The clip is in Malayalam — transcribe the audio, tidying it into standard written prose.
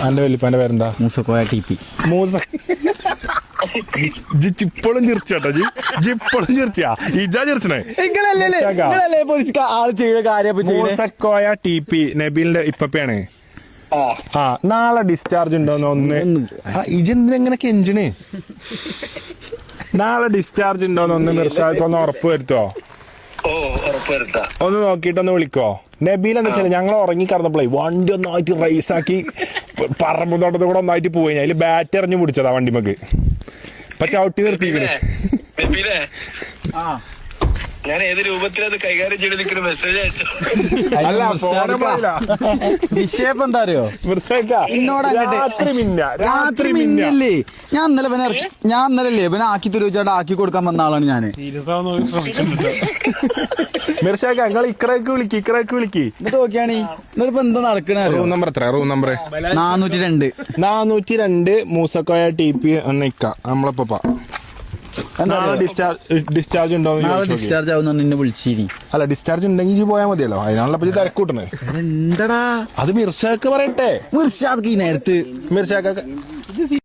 എന്റെ വലിപ്പാന്റെ പേരെന്താ? മൂസക്കോയ TP. ഇപ്പോഴും ചിരിച്ചോട്ടോ, ഇപ്പോഴും ചിരിച്ചാ ഇജാ ചിരിച്ചണേ. ആള് ചെയ്യുന്ന കാര്യം മൂസക്കോയ TP നബീലിന്റെ ഇപ്പയാണ്. ആ നാളെ ഡിസ്ചാർജ് ഉണ്ടോന്ന് ഒന്ന് ഇജെന്തിനെങ്ങനെ കെഞ്ചണ്? നാളെ ഡിസ്ചാർജ് ഉണ്ടോന്ന് മിർഷാദ് ഉറപ്പ് വരുത്തോ? ഒന്ന് നോക്കിയിട്ടൊന്ന് വിളിക്കോ. നബീൽ എന്താ വെച്ചാൽ ഞങ്ങൾ ഉറങ്ങി കിടന്നപ്പോഴേ വണ്ടി ഒന്നായിട്ട് റൈസാക്കി പറമ്പുന്നോട്ടത്തിൽ കൂടെ ഒന്നായിട്ട് പോയി. അതില് ബാറ്റ് എറിഞ്ഞു പിടിച്ചതാ വണ്ടിമക്ക്. ഇപ്പൊ ചവിട്ടി നിർത്തിക്കണേ. ഞാൻ ഏത് രൂപത്തിലത് കൈകാര്യം ചെയ്ത് നിൽക്കുന്ന മെസ്സേജ് അയച്ചു. അല്ല വിഷയം എന്താ അറിയോ? രാത്രി മിന്നല്ലേ. ഞാൻ ഇന്നലെ ഇവനെ ആക്കി തരുവച്ചാണ്ട് ആക്കി കൊടുക്കാൻ വന്ന ആളാണ് ഞാന്. മിർഷാക്ക നിങ്ങൾ ഇക്കറേക്ക് വിളിക്ക് എന്നിട്ട് നോക്കിയാണ് എന്നിട്ടിപ്പോ എന്താ നടക്കണ? റൂം നമ്പർ എത്ര? റൂം നമ്പർ 402 മൂസക്കോയ TP ഇക്ക നമ്മളിപ്പ ഡിസ്ചാർജ് ഉണ്ടോ? ഡിസ്ചാർജ് ആവുന്ന നിന്നെ വിളിച്ചിരി. അല്ല ഡിസ്ചാർജ് ഉണ്ടെങ്കിൽ പോയാൽ മതിയല്ലോ. അതിനാണല്ലോ തിരക്കൂട്ടണേ. എന്താടാ അത് മിർഷാക്ക് പറയട്ടെ. മിർഷാദ് ഈ നേരത്ത് മിർഷാക്ക